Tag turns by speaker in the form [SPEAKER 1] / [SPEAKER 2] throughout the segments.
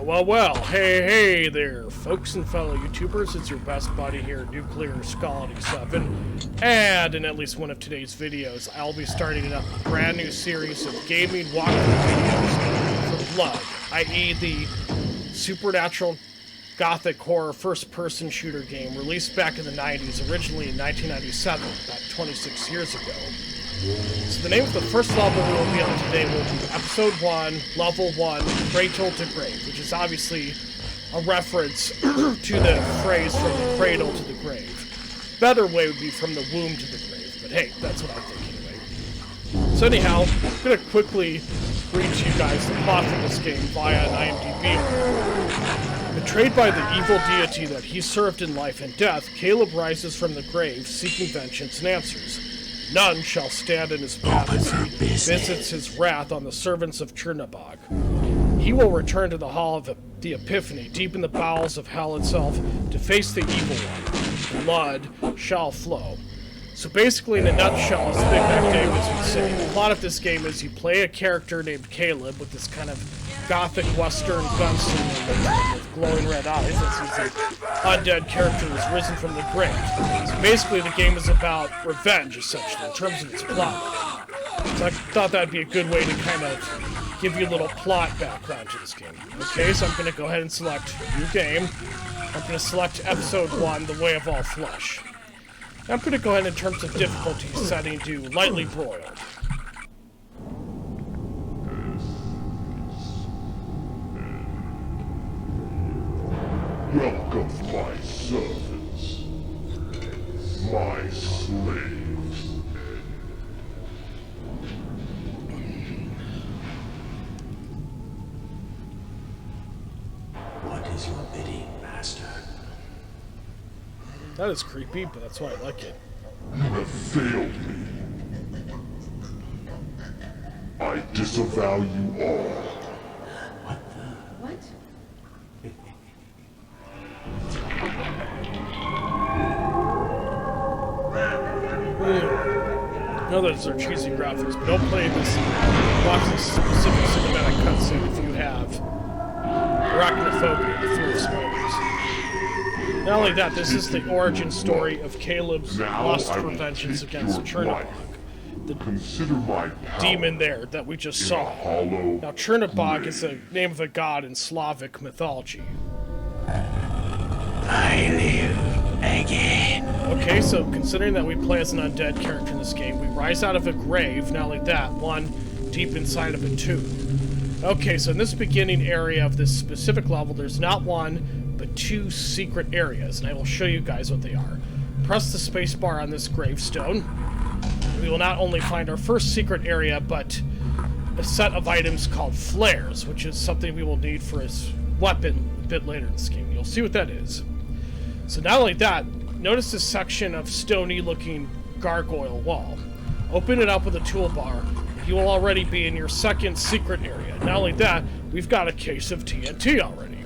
[SPEAKER 1] Well, hey there, folks and fellow YouTubers, it's your best buddy here, Nuclear Scality 7, and in at least one of today's videos, I'll be starting a brand new series of gaming walkthrough videos for Blood, i.e. the supernatural gothic horror first-person shooter game released back in the 90s, originally in 1997, about 26 years ago. So the name of the first level we will be on today will be Episode 1, Level 1, Cradle to Grave, which is obviously a reference to the phrase from the cradle to the grave. Better way would be from the womb to the grave, but hey, that's what I think anyway. So anyhow, I'm going to quickly read to you guys the plot for this game via an IMDb. Betrayed by the evil deity that he served in life and death, Caleb rises from the grave seeking vengeance and answers. None shall stand in his path as he visits his wrath on the servants of Chernobog. He will return to the Hall of the Epiphany, deep in the bowels of hell itself, to face the evil one. Blood shall flow. So basically, in a nutshell, as Big Mac Davis would say, the plot of this game is you play a character named Caleb with this kind of gothic western gunslinger with glowing red eyes, as he's an undead character who's risen from the grave. So basically, the game is about revenge, essentially, in terms of its plot. So I thought that'd be a good way to kind of give you a little plot background to this game. Okay, so I'm going to go ahead and select New Game. I'm going to select Episode 1, The Way of All Flesh. I'm going to go ahead in terms of difficulty setting to Lightly Broiled.
[SPEAKER 2] Welcome, my servants, my slaves.
[SPEAKER 3] What is your bidding, master?
[SPEAKER 1] That is creepy, but that's why I like it.
[SPEAKER 2] You have failed me. I disavow you all.
[SPEAKER 3] What?
[SPEAKER 1] I know that it's our cheesy graphics, but don't play this. Watch this specific cinematic cutscene if you have arachnophobia, the fear of spiders. Not only that, this is the origin story of Caleb's lust for vengeance against Chernobog, the demon there that we just saw. Now, Chernobog is the name of a god in Slavic mythology.
[SPEAKER 3] I live again.
[SPEAKER 1] Okay, so considering that we play as an undead character in this game, we rise out of a grave, not only that, one deep inside of a tomb. Okay, so in this beginning area of this specific level, there's not one, but two secret areas, and I will show you guys what they are. Press the spacebar on this gravestone. We will not only find our first secret area, but a set of items called flares, which is something we will need for his weapon a bit later in this game. You'll see what that is. So not only that, notice this section of stony-looking gargoyle wall. Open it up with a toolbar. You will already be in your second secret area. Not only that, we've got a case of TNT already.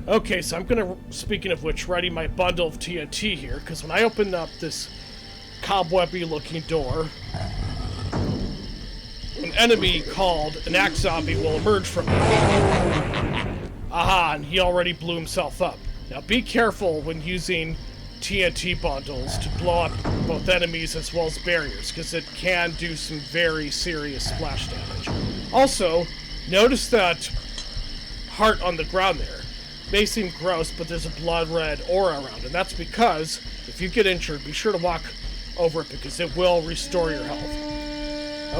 [SPEAKER 1] Okay, so I'm going to, speaking of which, ready my bundle of TNT here, because when I open up this cobwebby-looking door, an enemy called an axe zombie will emerge from it. Aha, and he already blew himself up. Now be careful when using TNT bundles to blow up both enemies as well as barriers, because it can do some very serious splash damage. Also, notice that heart on the ground there. May seem gross, but there's a blood red aura around it. That's because if you get injured, be sure to walk over it because it will restore your health.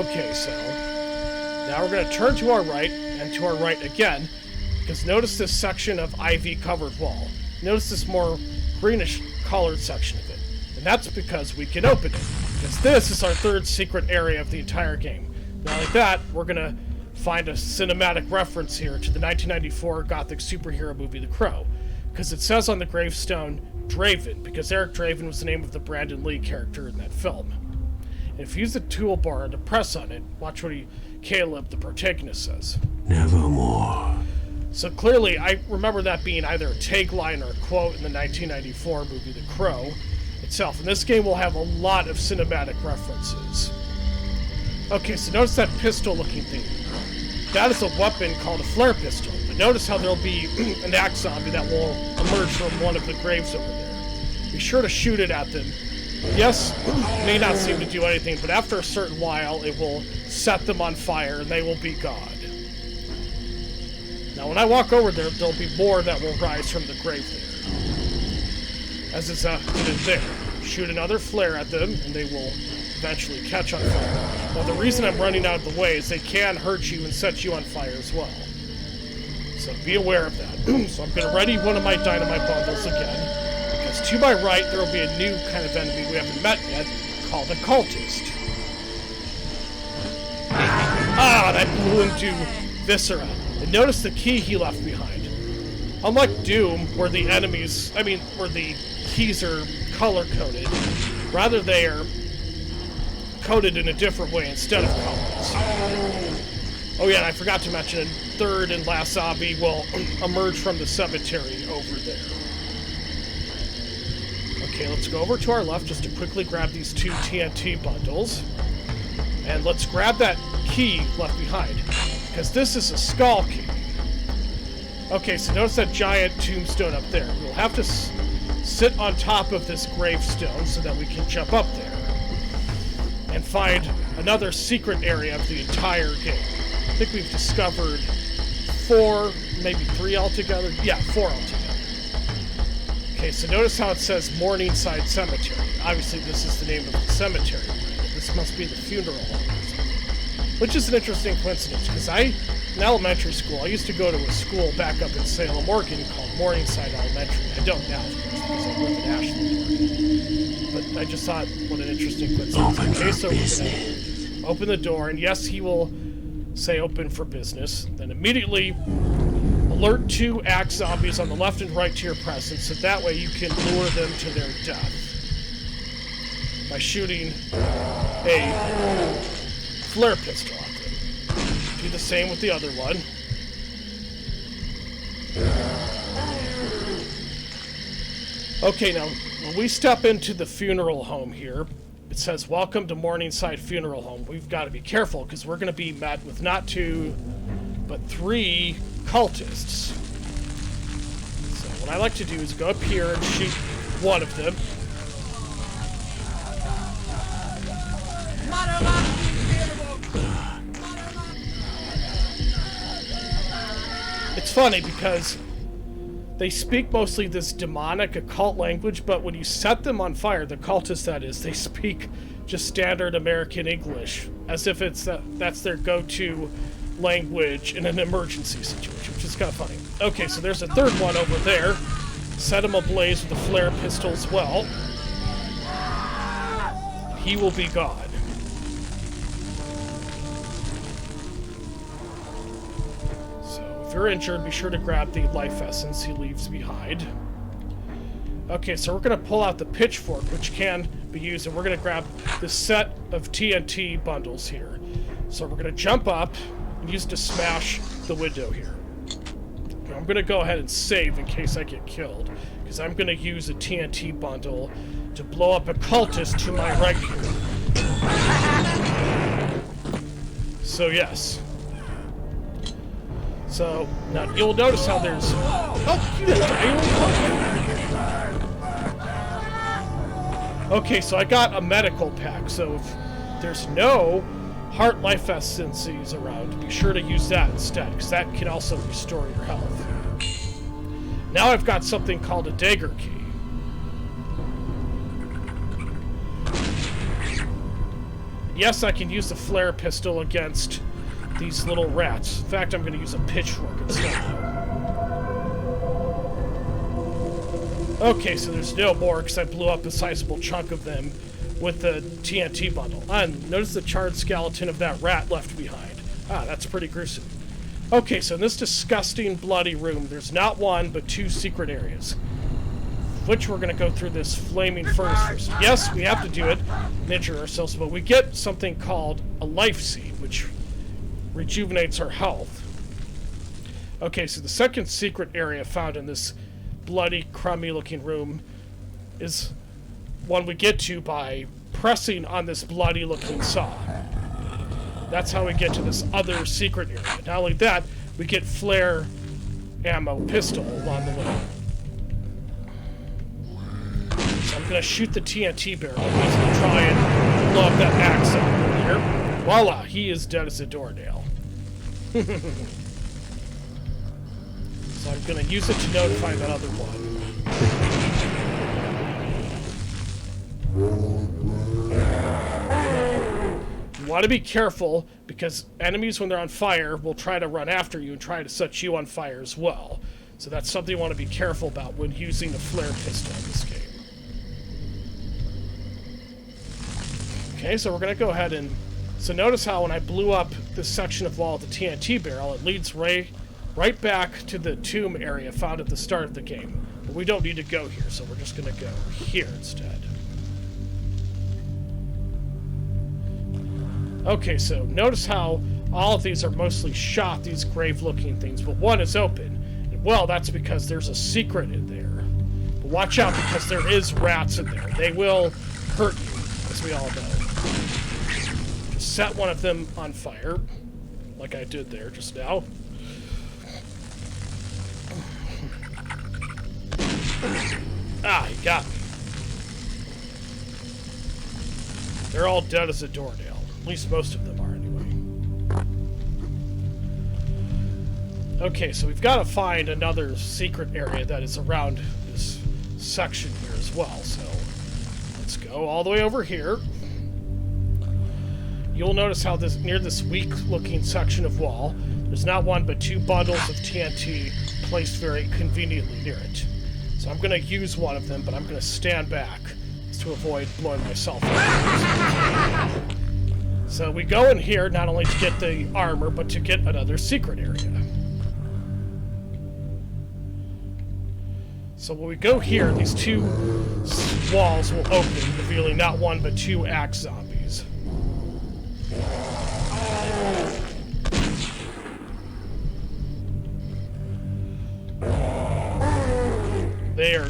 [SPEAKER 1] Okay, so now we're going to turn to our right and to our right again, because notice this section of ivy-covered wall. Notice this more greenish colored section of it. And that's because we can open it. Because this is our third secret area of the entire game. Now like that, we're going to find a cinematic reference here to the 1994 gothic superhero movie The Crow. Because it says on the gravestone, Draven, because Eric Draven was the name of the Brandon Lee character in that film. And if you use the toolbar and to press on it, watch what Caleb, the protagonist, says.
[SPEAKER 3] Nevermore.
[SPEAKER 1] So clearly, I remember that being either a tagline or a quote in the 1994 movie The Crow itself. And this game will have a lot of cinematic references. Okay, so notice that pistol-looking thing. that is a weapon called a flare pistol. But notice how there'll be an axe zombie that will emerge from one of the graves over there. Be sure to shoot it at them. Yes, it may not seem to do anything, but after a certain while, it will set them on fire, and they will be gone. Now, when I walk over there, there'll be more that will rise from the grave there. As it's there. Shoot another flare at them, and they will eventually catch on fire. Now, the reason I'm running out of the way is they can hurt you and set you on fire as well. So be aware of that. So I'm going to ready one of my dynamite bundles again. Because to my right, there will be a new kind of enemy we haven't met yet, called a cultist. Ah, and I blew into Viscera. And notice the key he left behind. Unlike Doom, where the where the keys are color-coded, rather they are coded in a different way instead of colors. Oh yeah, and I forgot to mention, third and last zombie will emerge from the cemetery over there. Okay, let's go over to our left just to quickly grab these 2 TNT bundles. And let's grab that key left behind, because this is a skull key. Okay, so notice that giant tombstone up there. We'll have to sit on top of this gravestone so that we can jump up there and find another secret area of the entire game. I think we've discovered 4, maybe 3 altogether. Yeah, 4 altogether. Okay, so notice how it says Morningside Cemetery. Obviously, this is the name of the cemetery. This must be the funeral home or something. Which is an interesting coincidence, because in elementary school, I used to go to a school back up in Salem, Oregon called Morningside Elementary. I don't now, of course, because I live in Ashland, Oregon. But I just thought, what an interesting coincidence. Okay, so we're going to open the door, and yes, he will say open for business. Then immediately alert 2 axe zombies on the left and right to your presence, so that way you can lure them to their death by shooting a flare pistol at them. Do the same with the other one. Okay, now, when we step into the funeral home here, it says, welcome to Morningside Funeral Home. We've got to be careful, because we're going to be met with not 2, but 3 cultists. So what I like to do is go up here and shoot one of them. It's funny because they speak mostly this demonic occult language, but when you set them on fire, the cultists that is, they speak just standard American English, as if that's their go-to language in an emergency situation, which is kind of funny. Okay, so there's a third one over there. Set him ablaze with a flare pistol as well. He will be gone. If you're injured, be sure to grab the life essence he leaves behind. Okay, so we're going to pull out the pitchfork, which can be used, and we're going to grab this set of TNT bundles here. So we're going to jump up and use it to smash the window here. Now, I'm going to go ahead and save in case I get killed, because I'm going to use a TNT bundle to blow up a cultist to my right here. So yes. So, now you'll notice how there's... Oh, you didn't die. Okay, so I got a medical pack, so if there's no heart life essences around, be sure to use that instead, because that can also restore your health. Now I've got something called a dagger key. Yes, I can use the flare pistol against these little rats. In fact, I'm going to use a pitchfork instead. Okay, so there's no more because I blew up a sizable chunk of them with the TNT bundle. And notice the charred skeleton of that rat left behind. Ah, that's pretty gruesome. Okay, so in this disgusting, bloody room, there's not 1, but 2 secret areas. Which we're going to go through this flaming furnace first. Yes, we have to do it, injure ourselves, but we get something called a life seed, which rejuvenates our health. Okay, so the second secret area found in this bloody, crummy looking room is one we get to by pressing on this bloody looking saw. That's how we get to this other secret area. Not only that, we get flare ammo pistol along the way. So I'm gonna shoot the TNT barrel to try and blow up that axe over here. Voila, he is dead as a doornail. So I'm gonna use it to notify that other one. You want to be careful, because enemies, when they're on fire, will try to run after you and try to set you on fire as well. So that's something you want to be careful about when using the flare pistol in this game. Okay, so we're going to go ahead and... So notice how when I blew up this section of wall with the TNT barrel, it leads right back to the tomb area found at the start of the game. But we don't need to go here, so we're just going to go here instead. Okay, so notice how all of these are mostly shot, these grave-looking things, but one is open. And, well, that's because there's a secret in there. But watch out, because there is rats in there. They will hurt you, as we all know. Just set one of them on fire, like I did there just now. Ah, he got me. They're all dead as a doornail. At least most of them are, anyway. Okay, so we've got to find another secret area that is around this section here as well. So let's go all the way over here. You'll notice how near this weak-looking section of wall, there's not one but two bundles of TNT placed very conveniently near it. So I'm going to use one of them, but I'm going to stand back to avoid blowing myself up. So we go in here not only to get the armor, but to get another secret area. So when we go here, these two walls will open, revealing not one but two axe zombies. They are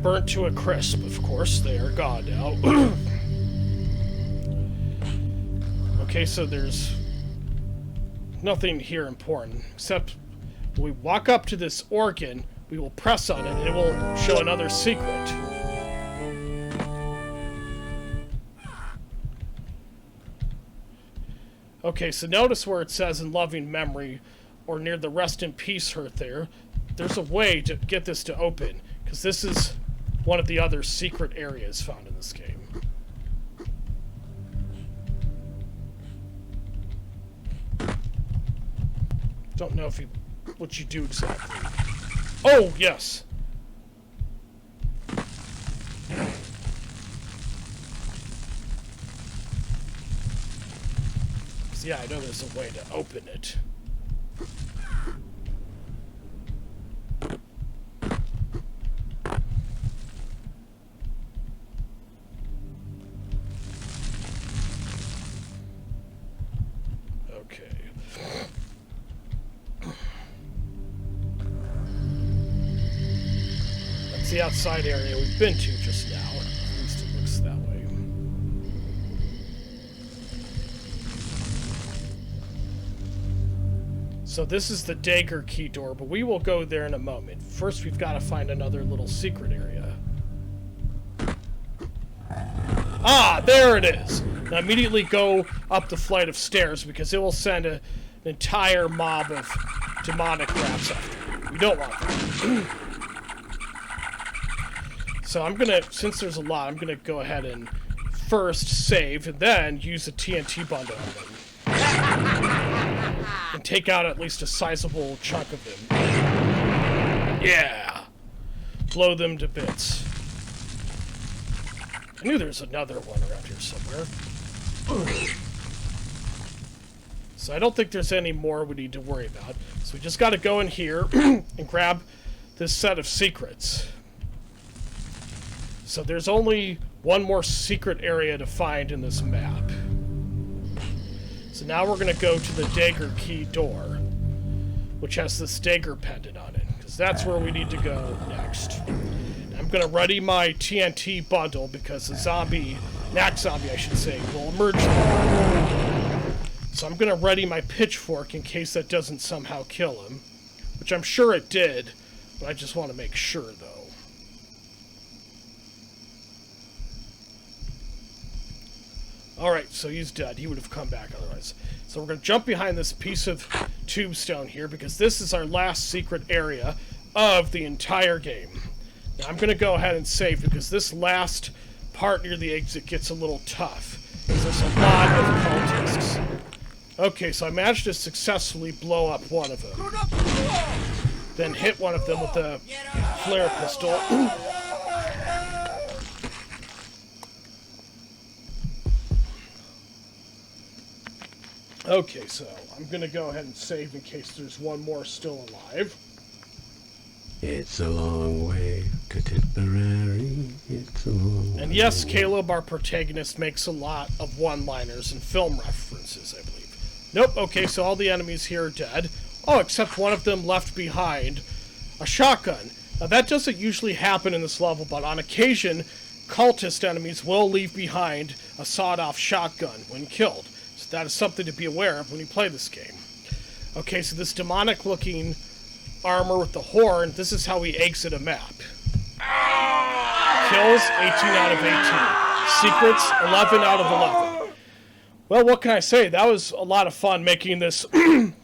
[SPEAKER 1] burnt to a crisp, of course. They are gone now. Okay, so there's nothing here important, except when we walk up to this organ, we will press on it, and it will show another secret. Okay, so notice where it says in loving memory, or near the rest in peace hurt there, there's a way to get this to open, because this is one of the other secret areas found in this game. Don't know if what you do exactly. Oh, yes! Yeah, I know there's a way to open it. Okay. That's the outside area we've been to just now. At least it looks that way. So this is the dagger key door, but we will go there in a moment. First, we've got to find another little secret area. Ah, there it is! Now immediately go up the flight of stairs, because it will send an entire mob of demonic rats after you. We don't want that. So I'm gonna, since there's a lot, I'm gonna go ahead and first save, and then use a TNT bundle on them. And take out at least a sizable chunk of them. Yeah! Blow them to bits. I knew there's another one around here somewhere. So I don't think there's any more we need to worry about. So we just gotta go in here and grab this set of secrets. So there's only one more secret area to find in this map. So now we're going to go to the dagger key door, which has this dagger pendant on it, because that's where we need to go next. I'm going to ready my TNT bundle, because the zombie, an axe zombie I should say, will emerge. So I'm going to ready my pitchfork in case that doesn't somehow kill him. Which I'm sure it did, but I just want to make sure, though. Alright, so he's dead. He would have come back otherwise. So we're going to jump behind this piece of tombstone here, because this is our last secret area of the entire game. Now I'm going to go ahead and save, because this last part near the exit gets a little tough. Because there's a lot of cultists. Okay, so I managed to successfully blow up one of them. Then hit one of them with the flare pistol. Okay, so I'm gonna go ahead and save in case there's one more still alive.
[SPEAKER 3] It's a long way to Tipperary. It's a long way.
[SPEAKER 1] And yes, Caleb, our protagonist, makes a lot of one-liners and film references, I believe. Nope, okay, so all the enemies here are dead. Oh, except one of them left behind a shotgun. Now, that doesn't usually happen in this level, but on occasion, cultist enemies will leave behind a sawed-off shotgun when killed. So that is something to be aware of when you play this game. Okay, so this demonic-looking armor with the horn, this is how we exit a map. Kills, 18 out of 18. Secrets, 11 out of 11. Well, what can I say? That was a lot of fun making this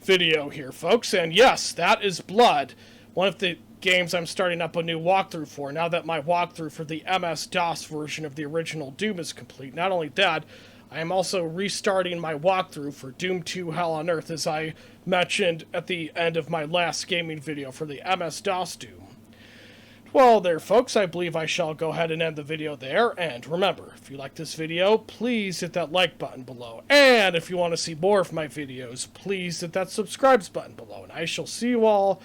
[SPEAKER 1] video here, folks. And yes, that is Blood, one of the games I'm starting up a new walkthrough for, now that my walkthrough for the MS-DOS version of the original Doom is complete. Not only that, I am also restarting my walkthrough for Doom 2 Hell on Earth, as I mentioned at the end of my last gaming video for the MS-DOS Doom. Well there, folks, I believe I shall go ahead and end the video there, and remember, if you like this video, please hit that like button below, and if you want to see more of my videos, please hit that subscribe button below, and I shall see you all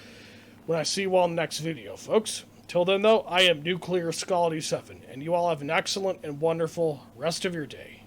[SPEAKER 1] when I see you all in the next video, folks. Till then, though, I am Nuclear Scaldy 7, and you all have an excellent and wonderful rest of your day.